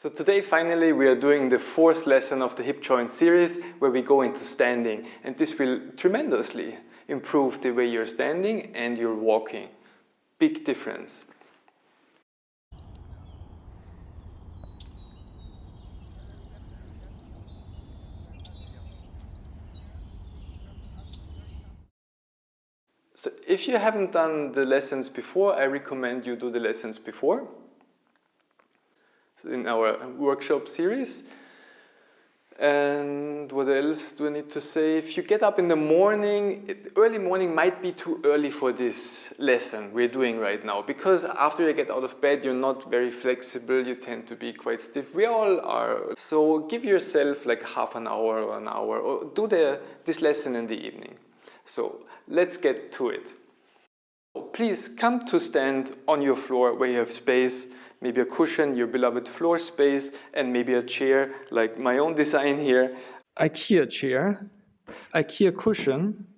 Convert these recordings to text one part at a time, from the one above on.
So today finally we are doing the fourth lesson of the hip joint series where we go into standing, and this will tremendously improve the way you're standing and you're walking. Big difference. So if you haven't done the lessons before, I recommend you do the lessons before. So in our workshop series. And what else do I need to say? If you get up in the morning, early morning might be too early for this lesson we're doing right now, because after you get out of bed, you're not very flexible, you tend to be quite stiff. We all are. So give yourself like half an hour or an hour, or do this lesson in the evening. So let's get to it. Please come to stand on your floor where you have space. Maybe a cushion, your beloved floor space, and maybe a chair, like my own design here. IKEA chair, IKEA cushion,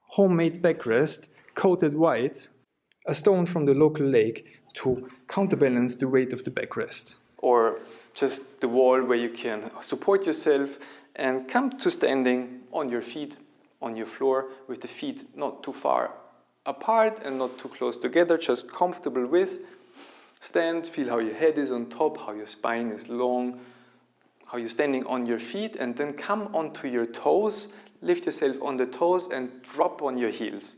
homemade backrest, coated white, a stone from the local lake to counterbalance the weight of the backrest. Or just the wall where you can support yourself, and come to standing on your feet, on your floor, with the feet not too far apart and not too close together, just comfortable width. Stand, feel how your head is on top, how your spine is long, how you're standing on your feet, and then come onto your toes, lift yourself on the toes and drop on your heels.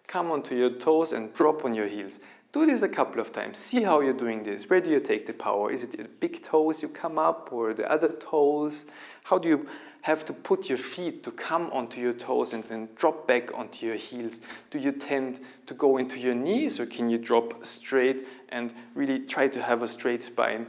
Come onto your toes and drop on your heels. Do this a couple of times. See how you're doing this. Where do you take the power? Is it your big toes you come up, or the other toes? How do you have to put your feet to come onto your toes and then drop back onto your heels? Do you tend to go into your knees, or can you drop straight and really try to have a straight spine?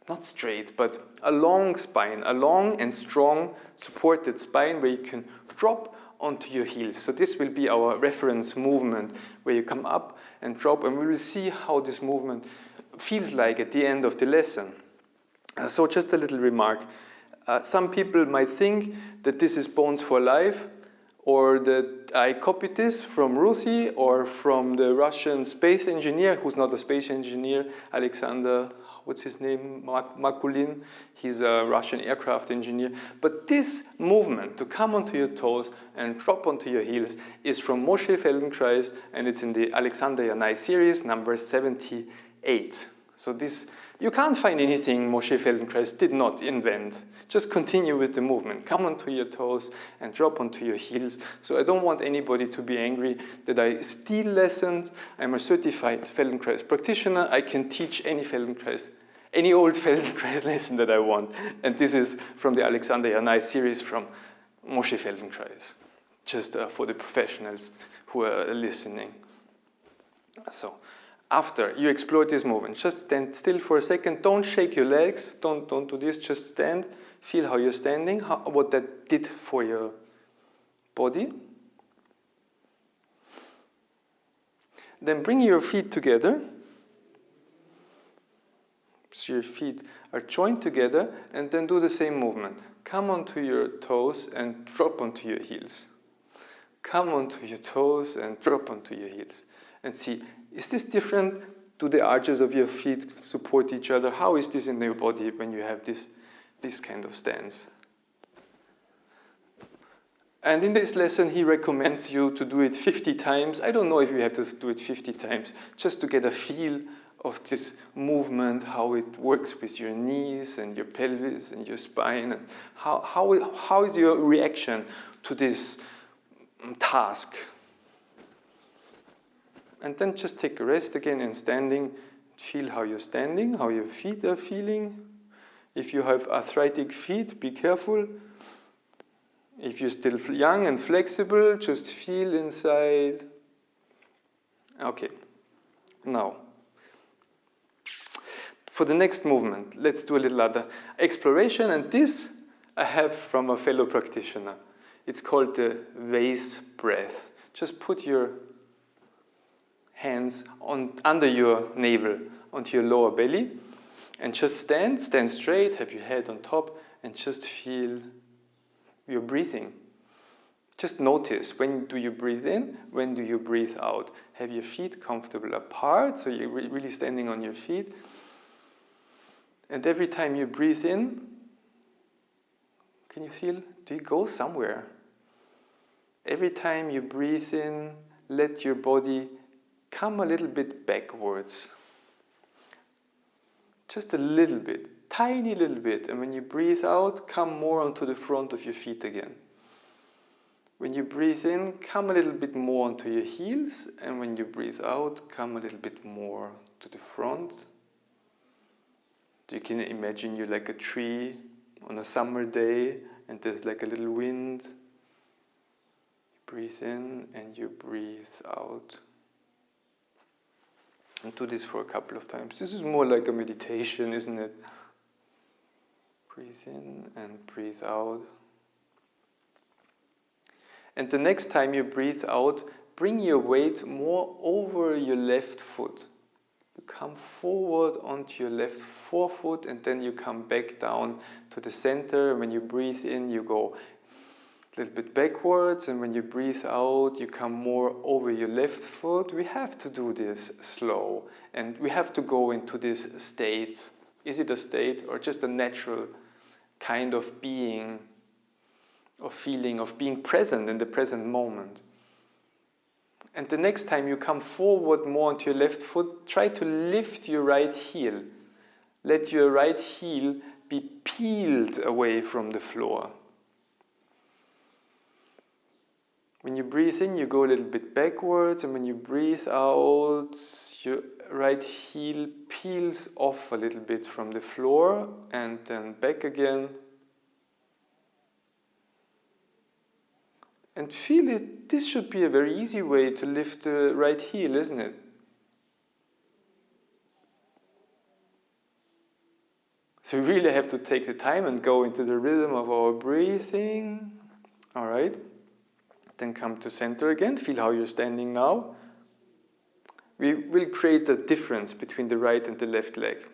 Not straight, but a long spine, a long and strong supported spine where you can drop onto your heels. So this will be our reference movement, where you come up and drop, and we will see how this movement feels like at the end of the lesson. So just a little remark. Some people might think that this is Bones for Life, or that I copied this from Ruthie or from the Russian space engineer, who's not a space engineer, Alexander, what's his name, Makulin. He's a Russian aircraft engineer. But this movement, to come onto your toes and drop onto your heels, is from Moshe Feldenkrais, and it's in the Alexander Yanai series, number 78. So this, you can't find anything Moshe Feldenkrais did not invent. Just continue with the movement. Come onto your toes and drop onto your heels. So I don't want anybody to be angry that I steal lessons. I'm a certified Feldenkrais practitioner. I can teach any Feldenkrais, any old Feldenkrais lesson that I want. And this is from the Alexander Yanai series from Moshe Feldenkrais, just for the professionals who are listening. So after you explore this movement, just stand still for a second. Don't shake your legs. Don't do this. Just stand. Feel how you're standing, what that did for your body. Then bring your feet together. So your feet are joined together, and then do the same movement. Come onto your toes and drop onto your heels. Come onto your toes and drop onto your heels. And see, is this different? Do the arches of your feet support each other? How is this in your body when you have this kind of stance? And in this lesson, he recommends you to do it 50 times. I don't know if you have to do it 50 times, just to get a feel of this movement, how it works with your knees and your pelvis and your spine, and how is your reaction to this task. And then just take a rest again and standing. Feel how you're standing, how your feet are feeling. If you have arthritic feet, be careful. If you're still young and flexible, just feel inside. Okay, now, for the next movement, let's do a little other exploration, and this I have from a fellow practitioner. It's called the vase breath. Just put your hands under your navel, onto your lower belly, and just stand straight, have your head on top, and just feel your breathing. Just notice, when do you breathe in, when do you breathe out? Have your feet comfortable apart, so you're really standing on your feet. And every time you breathe in, can you feel? Do you go somewhere? Every time you breathe in, let your body come a little bit backwards. Just a little bit, tiny little bit. And when you breathe out, come more onto the front of your feet again. When you breathe in, come a little bit more onto your heels. And when you breathe out, come a little bit more to the front. You can imagine you're like a tree on a summer day and there's like a little wind. You breathe in and you breathe out. And do this for a couple of times. This is more like a meditation, isn't it? Breathe in and breathe out. And the next time you breathe out, bring your weight more over your left foot. You come forward onto your left forefoot and then you come back down to the center. When you breathe in, you go a little bit backwards, and when you breathe out, you come more over your left foot. We have to do this slow, and we have to go into this state. Is it a state or just a natural kind of being, of feeling, of being present in the present moment? And the next time you come forward more onto your left foot, try to lift your right heel. Let your right heel be peeled away from the floor. When you breathe in, you go a little bit backwards, and when you breathe out, your right heel peels off a little bit from the floor, and then back again. And feel it. This should be a very easy way to lift the right heel, isn't it? So we really have to take the time and go into the rhythm of our breathing. All right. Then come to center again. Feel how you're standing now. We will create a difference between the right and the left leg.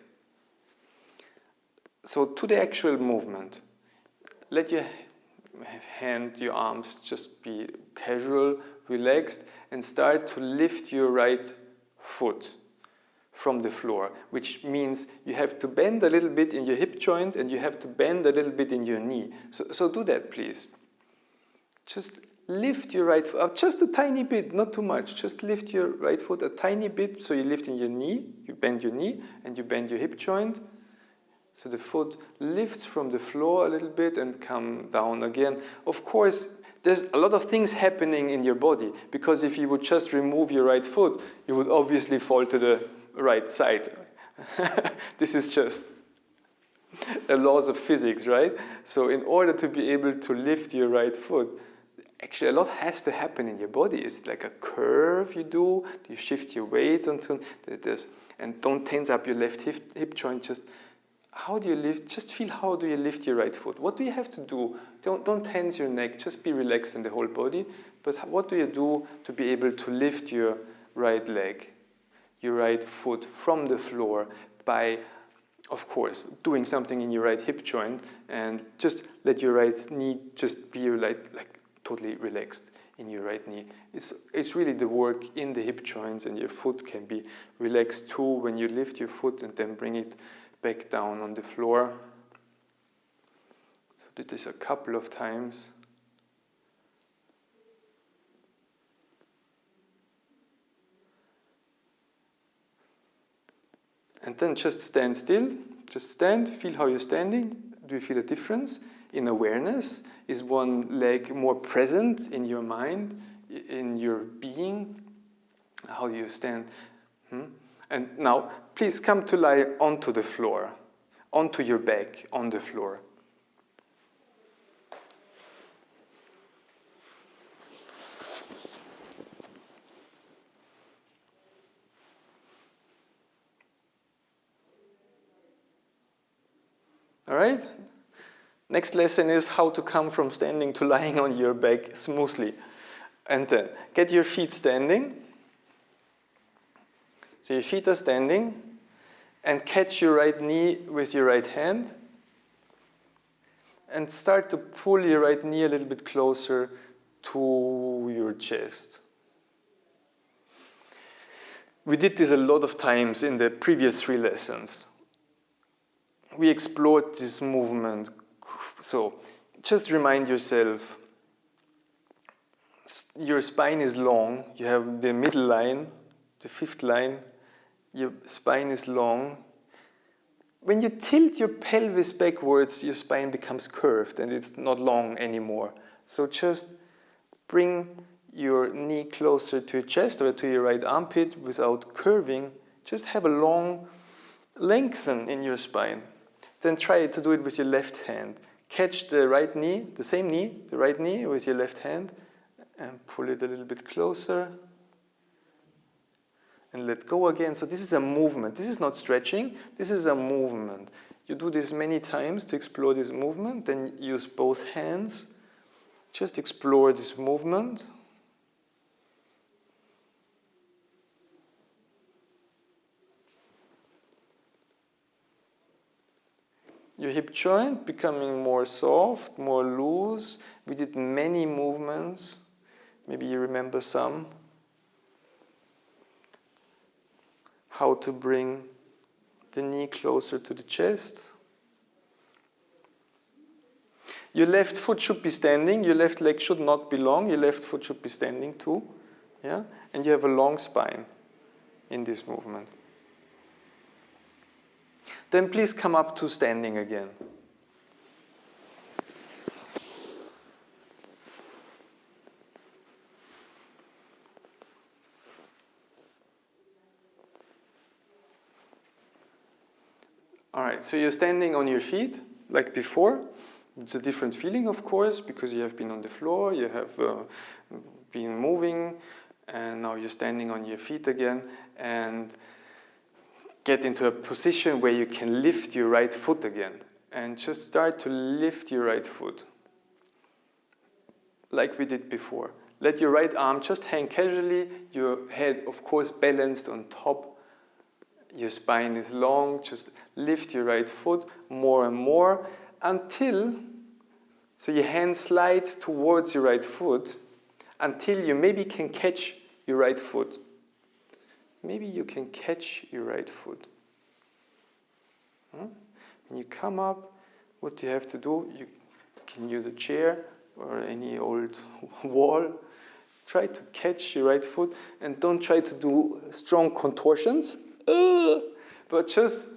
So to the actual movement, let your hand, your arms just be casual, relaxed, and start to lift your right foot from the floor, which means you have to bend a little bit in your hip joint and you have to bend a little bit in your knee. So do that, please. Just lift your right foot, just a tiny bit, not too much. Just lift your right foot a tiny bit. So you lift in your knee, you bend your knee, and you bend your hip joint. So the foot lifts from the floor a little bit and come down again. Of course, there's a lot of things happening in your body, because if you would just remove your right foot, you would obviously fall to the right side. This is just a laws of physics, right? So in order to be able to lift your right foot, actually a lot has to happen in your body. It's like a curve you do. You shift your weight onto this, and don't tense up your left hip joint. Just how do you lift? Just feel how do you lift your right foot. What do you have to do? Don't tense your neck. Just be relaxed in the whole body. But what do you do to be able to lift your right leg, your right foot from the floor by, of course, doing something in your right hip joint, and just let your right knee just be like totally relaxed in your right knee. It's really the work in the hip joints, and your foot can be relaxed too when you lift your foot and then bring it back down on the floor. So do this a couple of times. And then just stand still. Just stand, feel how you're standing. Do you feel a difference in awareness? Is one leg more present in your mind, in your being? How do you stand? And now, please come to lie onto the floor, onto your back, on the floor. All right? Next lesson is how to come from standing to lying on your back smoothly. And then get your feet standing. So your feet are standing, and catch your right knee with your right hand. And start to pull your right knee a little bit closer to your chest. We did this a lot of times in the previous 3 lessons. we explored this movement. So just remind yourself, your spine is long, you have the middle line, the fifth line, your spine is long. When you tilt your pelvis backwards, your spine becomes curved and it's not long anymore. So just bring your knee closer to your chest or to your right armpit without curving. Just have a long lengthen in your spine. Then try to do it with your left hand. Catch the right knee, the same knee, the right knee with your left hand and pull it a little bit closer. And let go again. So this is a movement. This is not stretching. This is a movement. You do this many times to explore this movement. Then use both hands. Just explore this movement. Your hip joint becoming more soft, more loose. We did many movements. Maybe you remember some. How to bring the knee closer to the chest. Your left foot should be standing. Your left leg should not be long. Your left foot should be standing too. Yeah? And you have a long spine in this movement. Then please come up to standing again. All right, so you're standing on your feet like before. It's a different feeling, of course, because you have been on the floor, you have been moving, and now you're standing on your feet again. And get into a position where you can lift your right foot again. And just start to lift your right foot, like we did before. Let your right arm just hang casually, your head, of course, balanced on top. Your spine is long, just lift your right foot more and more until, so your hand slides towards your right foot until you maybe can catch your right foot. Maybe you can catch your right foot. When you come up, what you have to do, you can use a chair or any old wall. Try to catch your right foot and don't try to do strong contortions. But just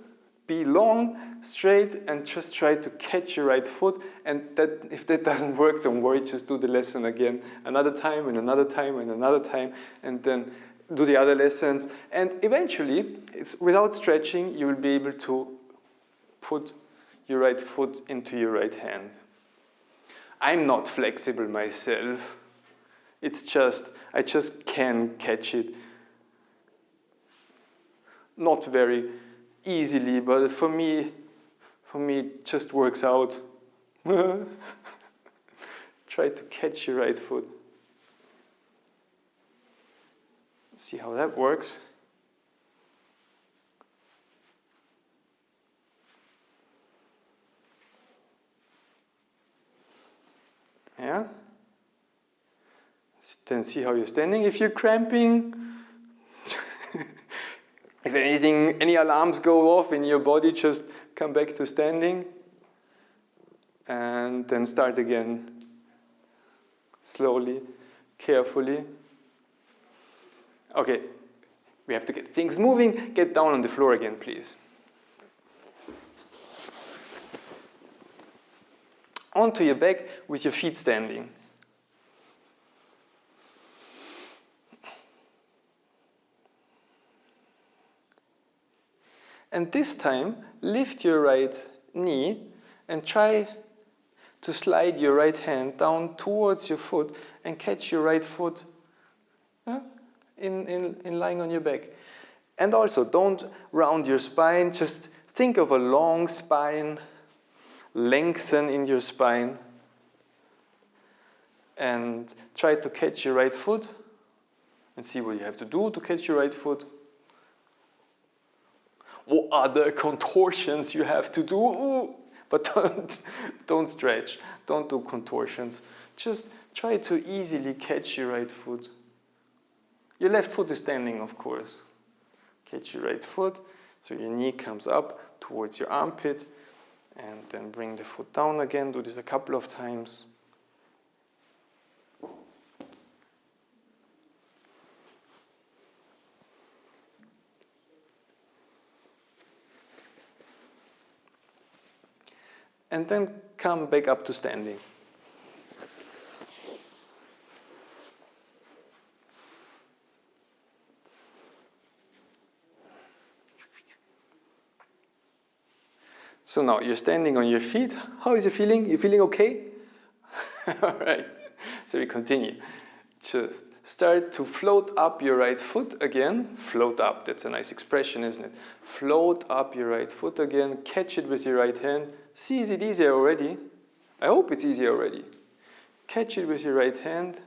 be long, straight, and just try to catch your right foot. And that, if that doesn't work, don't worry, just do the lesson again another time and another time and another time, and then do the other lessons. And eventually, it's without stretching, you will be able to put your right foot into your right hand. I'm not flexible myself. It's just, I just can catch it. Not very easily, but for me it just works out. Try to catch your right foot. See how that works. Yeah. Then see how you're standing. If you're cramping, if any alarms go off in your body, just come back to standing and then start again. Slowly, carefully. Okay, we have to get things moving. Get down on the floor again, please. Onto your back with your feet standing. And this time, lift your right knee and try to slide your right hand down towards your foot and catch your right foot in lying on your back. And also, don't round your spine, just think of a long spine, lengthen in your spine, and try to catch your right foot and see what you have to do to catch your right foot. What other contortions you have to do? But don't stretch, don't do contortions. Just try to easily catch your right foot. Your left foot is standing, of course. Catch your right foot, so your knee comes up towards your armpit. And then bring the foot down again. Do this a couple of times. And then come back up to standing. So now you're standing on your feet. How is it feeling? You feeling okay? All right. So we continue. Just start to float up your right foot again. Float up. That's a nice expression, isn't it? Float up your right foot again. Catch it with your right hand. See, is it easier already? I hope it's easier already. Catch it with your right hand.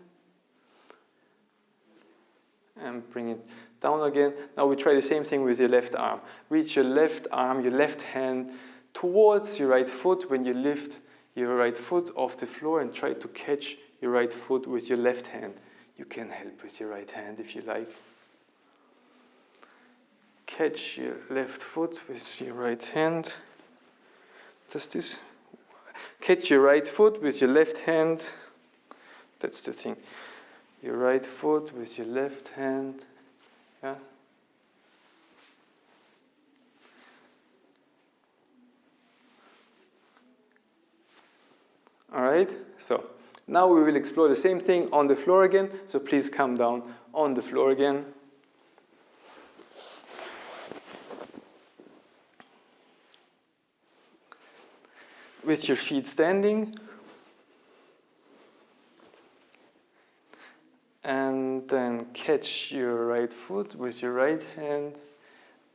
And bring it down again. Now we try the same thing with your left arm. Reach your left arm, your left hand towards your right foot when you lift your right foot off the floor and try to catch your right foot with your left hand. You can help with your right hand if you like. Catch your left foot with your right hand. Does this? Catch your right foot with your left hand. That's the thing. Your right foot with your left hand. Yeah. All right, so now we will explore the same thing on the floor again. So please come down on the floor again. With your feet standing. And then catch your right foot with your right hand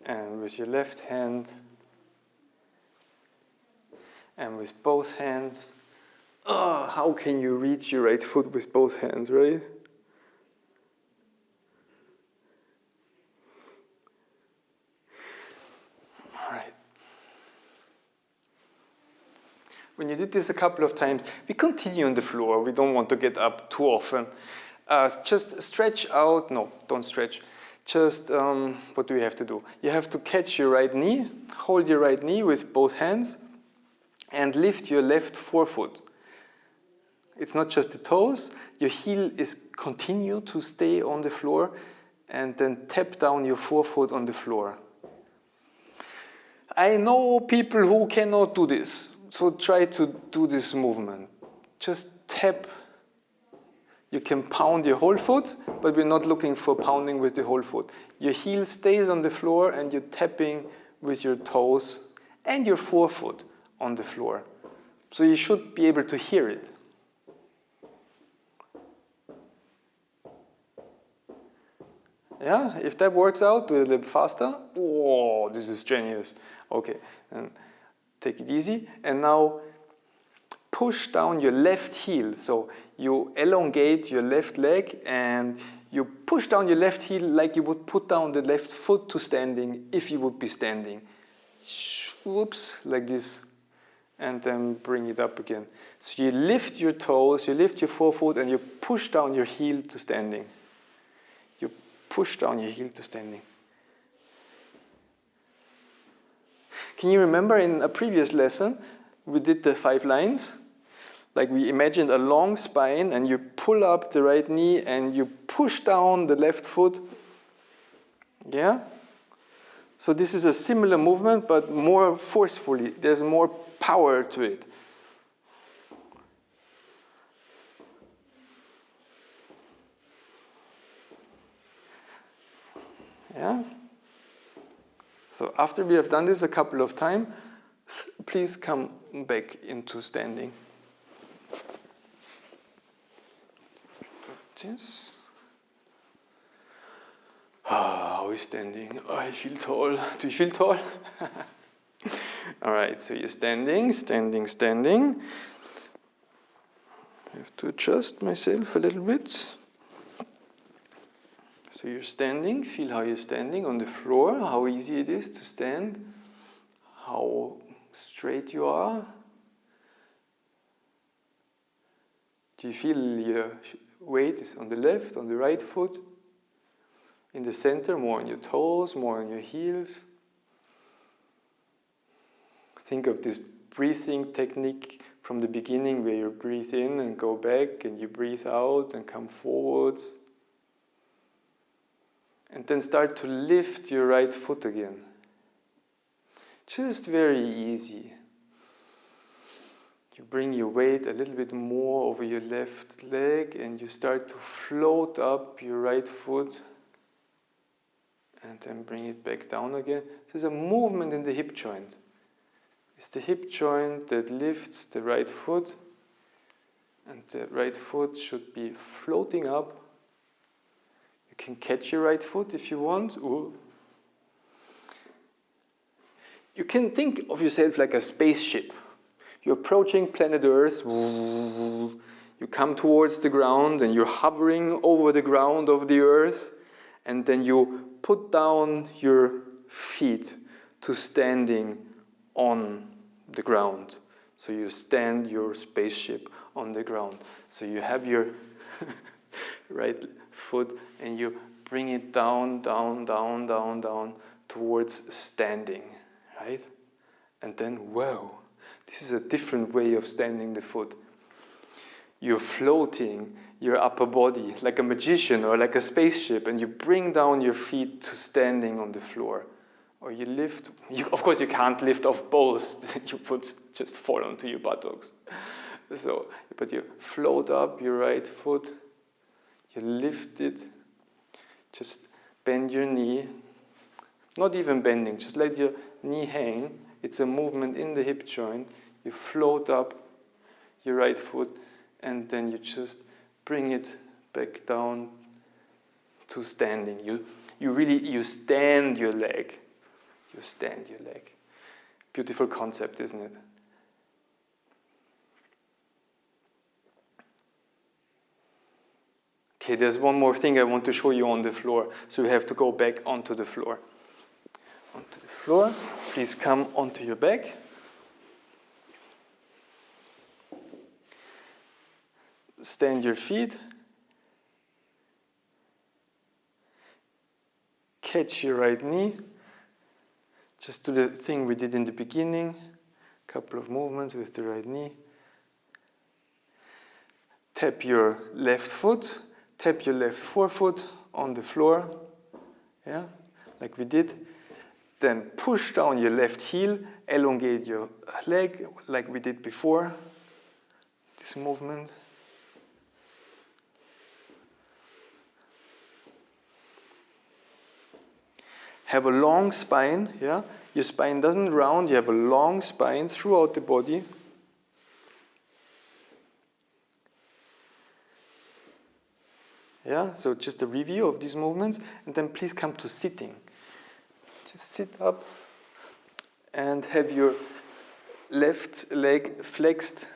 and with your left hand. And with both hands. Oh, how can you reach your right foot with both hands, right? All right. When you did this a couple of times, we continue on the floor. We don't want to get up too often. Just stretch out. No, don't stretch. Just, what do we have to do? You have to catch your right knee, hold your right knee with both hands, and lift your left forefoot. It's not just the toes. Your heel is continue to stay on the floor, and then tap down your forefoot on the floor. I know people who cannot do this, so try to do this movement. Just tap. You can pound your whole foot, but we're not looking for pounding with the whole foot. Your heel stays on the floor and you're tapping with your toes and your forefoot on the floor. So you should be able to hear it. Yeah, if that works out, do it a little bit faster. Oh, this is genius. Okay, and take it easy. And now push down your left heel. So you elongate your left leg and you push down your left heel like you would put down the left foot to standing if you would be standing. Whoops, like this. And then bring it up again. So you lift your toes, you lift your forefoot, and you push down your heel to standing. You push down your heel to standing. Can you remember in a previous lesson, we did the 5 lines? Like we imagined a long spine and you pull up the right knee and you push down the left foot. Yeah? So this is a similar movement but more forcefully. There's more power to it. Yeah? So after we have done this a couple of times, please come back into standing. This. How is standing? Oh, I feel tall. Do you feel tall? All right, so you're standing, standing, standing. I have to adjust myself a little bit. So you're standing, feel how you're standing on the floor, how easy it is to stand, how straight you are. Do you feel your weight is on the left, on the right foot? In the center, more on your toes, more on your heels. Think of this breathing technique from the beginning where you breathe in and go back and you breathe out and come forwards. And then start to lift your right foot again. Just very easy. You bring your weight a little bit more over your left leg and you start to float up your right foot and then bring it back down again. There's a movement in the hip joint. It's the hip joint that lifts the right foot, and the right foot should be floating up. You can catch your right foot if you want. Ooh. You can think of yourself like a spaceship. You're approaching planet Earth. You come towards the ground and you're hovering over the ground of the Earth, and then you put down your feet to standing on the ground. So you stand your spaceship on the ground. So you have your right foot and you bring it down, down, down, down, down towards standing, right? And then, whoa, this is a different way of standing the foot. You're floating your upper body like a magician or like a spaceship, and you bring down your feet to standing on the floor. Or you lift, of course you can't lift off both, you would just fall onto your buttocks. So, but you float up your right foot, you lift it, just bend your knee, not even bending, just let your knee hang. It's a movement in the hip joint. You float up your right foot and then you just bring it back down to standing. You stand your leg. You stand your leg. Beautiful concept, isn't it? Okay, there's one more thing I want to show you on the floor. So you have to go back onto the floor. Onto the floor. Please come onto your back. Stand your feet. Catch your right knee. Just do the thing we did in the beginning. Couple of movements with the right knee. Tap your left foot. Tap your left forefoot on the floor. Yeah, like we did. Then push down your left heel. Elongate your leg like we did before. This movement. Have a long spine, yeah? Your spine doesn't round, you have a long spine throughout the body. Yeah, so just a review of these movements, and then please come to sitting. Just sit up and have your left leg flexed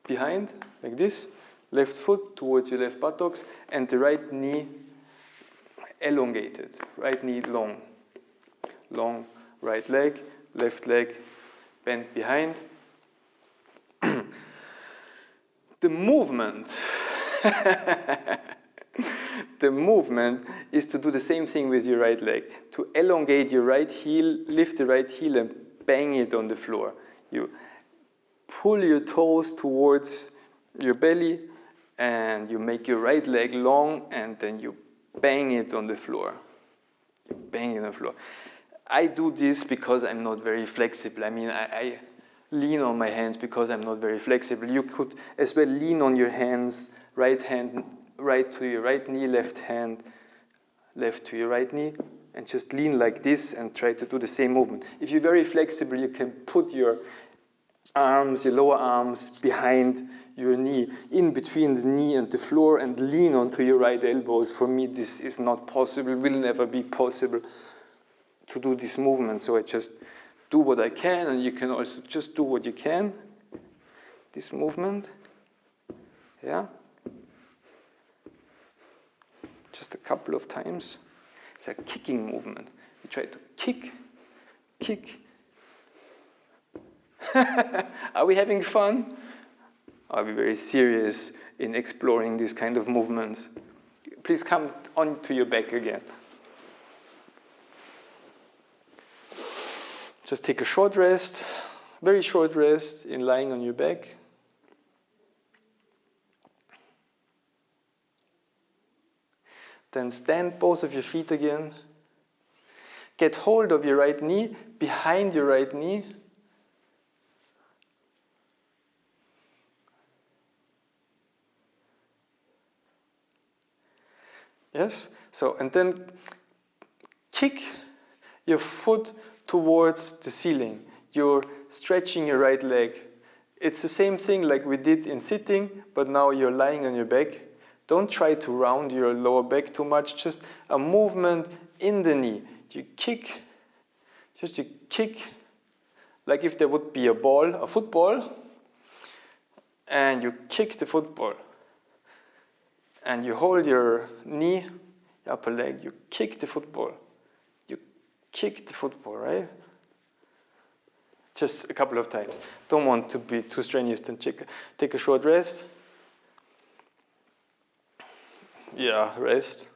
behind, like this. Left foot towards your left buttocks, and the right knee elongated, right knee long. Long right leg, left leg bent behind. The movement, the movement is to do the same thing with your right leg. To elongate your right heel, lift the right heel and bang it on the floor. You pull your toes towards your belly and you make your right leg long and then you bang it on the floor. You bang it on the floor. I do this because I'm not very flexible. I mean, I lean on my hands because I'm not very flexible. You could as well lean on your hands, right hand, right to your right knee, left hand, left to your right knee, and just lean like this and try to do the same movement. If you're very flexible, you can put your arms, your lower arms behind your knee, in between the knee and the floor, and lean onto your right elbows. For me, this is not possible, will never be possible to do this movement. So I just do what I can, and you can also just do what you can. This movement, yeah. Just a couple of times. It's a kicking movement. You try to kick, kick. Are we having fun? Are we very serious in exploring this kind of movement? Please come onto your back again. Just take a short rest. Very short rest in lying on your back. Then stand both of your feet again. Get hold of your right knee, behind your right knee. Yes? So, and then kick your foot towards the ceiling. You're stretching your right leg. It's the same thing like we did in sitting, but now you're lying on your back. Don't try to round your lower back too much, just a movement in the knee. You kick, just you kick, like if there would be a ball, a football, and you kick the football. And you hold your knee, your upper leg, you kick the football. You kick the football, right? Just a couple of times. Don't want to be too strenuous, then take a short rest. Yeah, rest.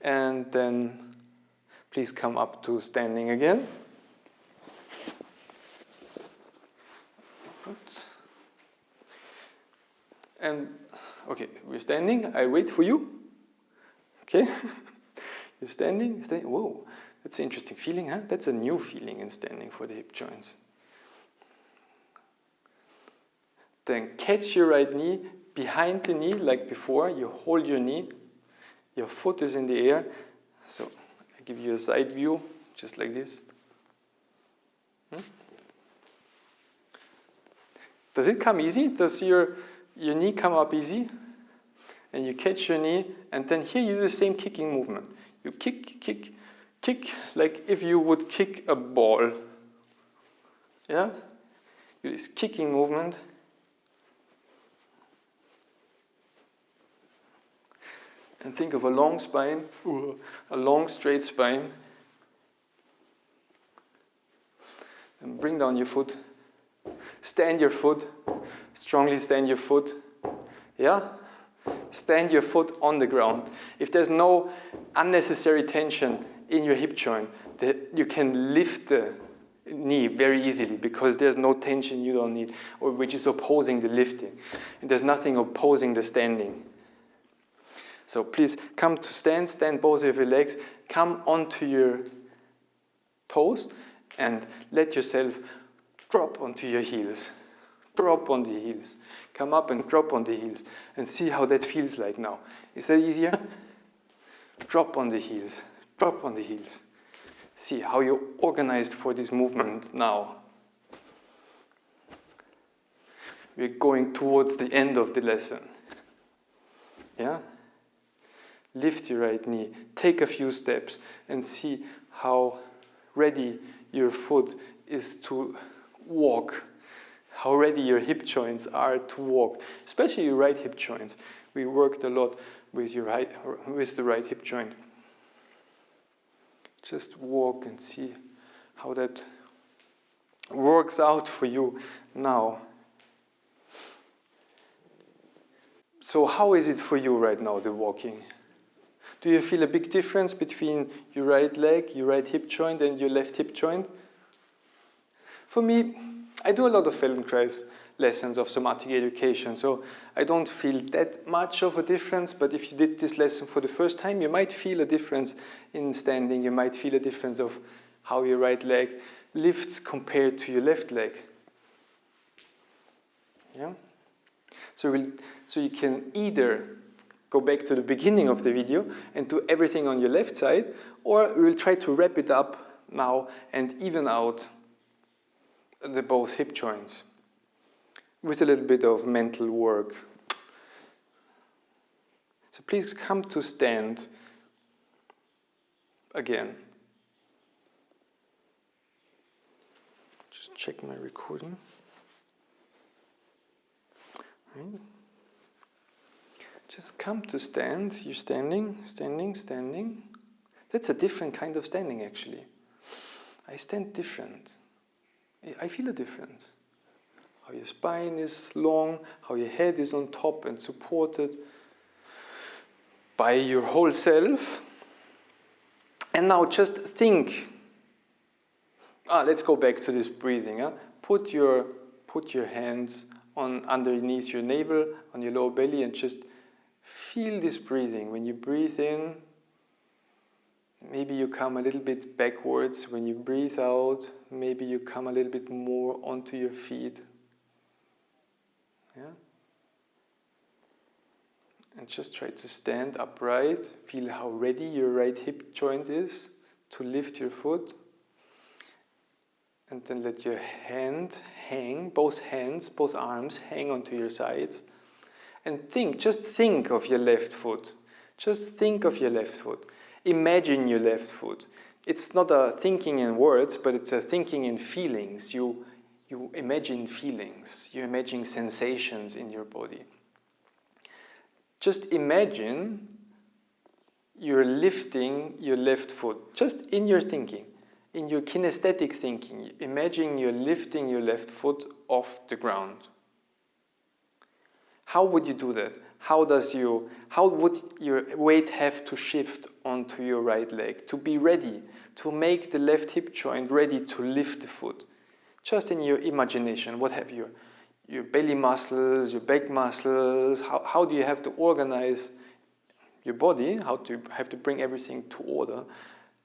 And then please come up to standing again. Oops. And, okay, we're standing. I wait for you. Okay? You're standing. Whoa, that's an interesting feeling, huh? That's a new feeling in standing for the hip joints. Then catch your right knee behind the knee like before. You hold your knee. Your foot is in the air. So I give you a side view, just like this. Does it come easy? Does your knee come up easy? And you catch your knee, and then here you do the same kicking movement. You kick, kick, kick, like if you would kick a ball. Yeah? Do this kicking movement. And think of a long spine, a long straight spine. And bring down your foot. Stand your foot. Strongly stand your foot. Yeah? Stand your foot on the ground. If there's no unnecessary tension in your hip joint, you can lift the knee very easily because there's no tension you don't need, or which is opposing the lifting. And there's nothing opposing the standing. So please come to stand both of your legs, come onto your toes and let yourself drop onto your heels. Drop on the heels. Come up and drop on the heels and see how that feels like now. Is that easier? Drop on the heels. Drop on the heels. See how you're organized for this movement now. We're going towards the end of the lesson. Yeah? Lift your right knee. Take a few steps and see how ready your foot is to walk. How ready your hip joints are to walk, especially your right hip joints. We worked a lot with the right hip joint. Just walk and see how that works out for you now. So how is it for you right now, the walking? Do you feel a big difference between your right leg, your right hip joint, and your left hip joint? For me, I do a lot of Feldenkrais lessons of somatic education, so I don't feel that much of a difference, but if you did this lesson for the first time, you might feel a difference in standing, you might feel a difference of how your right leg lifts compared to your left leg. Yeah? So you can either go back to the beginning of the video and do everything on your left side, or we'll try to wrap it up now and even out the both hip joints with a little bit of mental work. So please come to stand again. Just check my recording. Right. Just come to stand. You're standing, standing, standing. That's a different kind of standing actually. I stand different. I feel a difference. How your spine is long, how your head is on top and supported by your whole self. And now just think let's go back to this breathing. Put your hands on underneath your navel, on your lower belly, and just feel this breathing. When you breathe in, maybe you come a little bit backwards. When you breathe out, maybe you come a little bit more onto your feet. Yeah? And just try to stand upright. Feel how ready your right hip joint is to lift your foot. And then let your hand hang, both hands, both arms hang onto your sides. And just think of your left foot. Just think of your left foot. Imagine your left foot. It's not a thinking in words, but it's a thinking in feelings. You imagine feelings. You imagine sensations in your body. Just imagine you're lifting your left foot. Just in your thinking. In your kinesthetic thinking, imagine you're lifting your left foot off the ground. How would you do that? How would your weight have to shift onto your right leg to be ready, to make the left hip joint ready to lift the foot? Just in your imagination, what have your belly muscles, your back muscles, how do you have to organize your body? How do you have to bring everything to order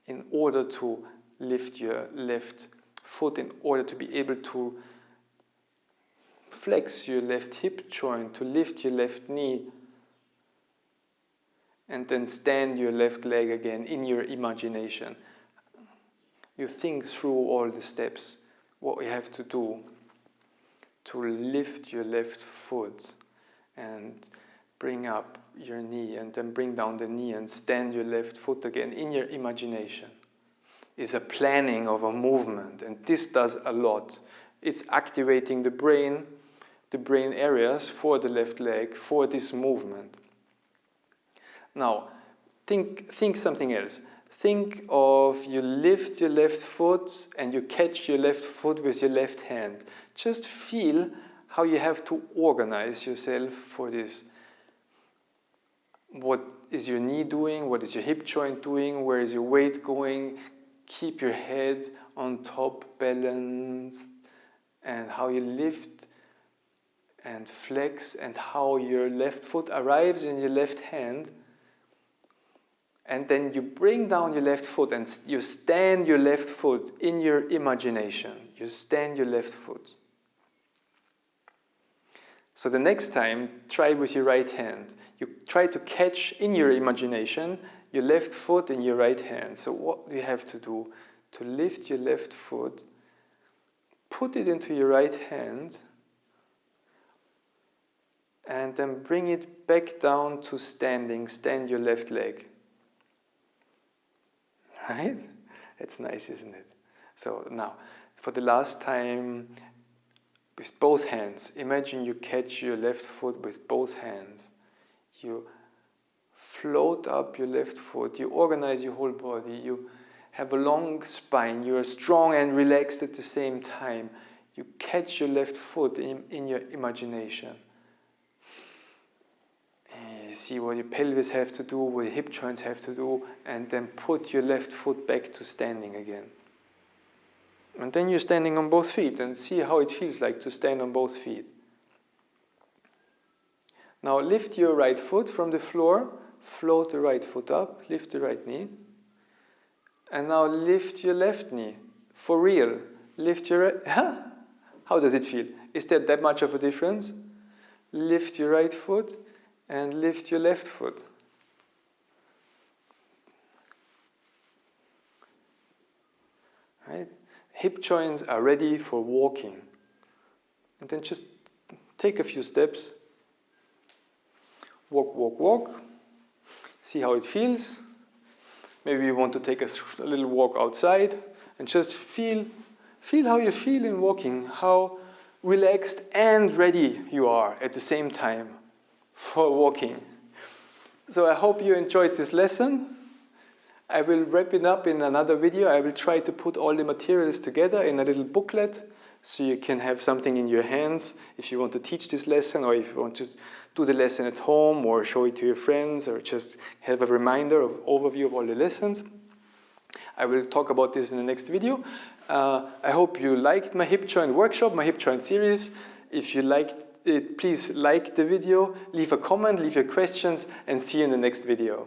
in order to lift your left foot, in order to be able to flex your left hip joint, to lift your left knee, and then stand your left leg again in your imagination. You think through all the steps, what you have to do to lift your left foot and bring up your knee, and then bring down the knee and stand your left foot again in your imagination. Is a planning of a movement, and this does a lot. It's activating the brain areas for the left leg for this movement. Now, think something else. Think of you lift your left foot and you catch your left foot with your left hand. Just feel how you have to organize yourself for this. What is your knee doing? What is your hip joint doing? Where is your weight going? Keep your head on top, balanced, and how you lift and flex, and how your left foot arrives in your left hand. And then you bring down your left foot and you stand your left foot in your imagination. You stand your left foot. So the next time, try with your right hand. You try to catch in your imagination your left foot in your right hand. So what do you have to do? To lift your left foot, put it into your right hand, and then bring it back down to standing. Stand your left leg. Right? It's nice, isn't it? So now, for the last time, with both hands, imagine you catch your left foot with both hands. You float up your left foot, you organize your whole body, you have a long spine, you are strong and relaxed at the same time. You catch your left foot in your imagination. And you see what your pelvis have to do, what your hip joints have to do, and then put your left foot back to standing again. And then you're standing on both feet, and see how it feels like to stand on both feet. Now lift your right foot from the floor, float the right foot up, lift the right knee. And now lift your left knee, for real. Lift your right, how does it feel? Is there that much of a difference? Lift your right foot and lift your left foot. Right? Hip joints are ready for walking. And then just take a few steps. Walk, walk, walk. See how it feels. Maybe you want to take a little walk outside and just feel how you feel in walking, how relaxed and ready you are at the same time for walking. So I hope you enjoyed this lesson. I will wrap it up in another video. I will try to put all the materials together in a little booklet so you can have something in your hands if you want to teach this lesson, or if you want to do the lesson at home or show it to your friends, or just have a reminder of overview of all the lessons. I will talk about this in the next video. I hope you liked my hip joint workshop, my hip joint series. If you liked it, please like the video, leave a comment, leave your questions, and see you in the next video.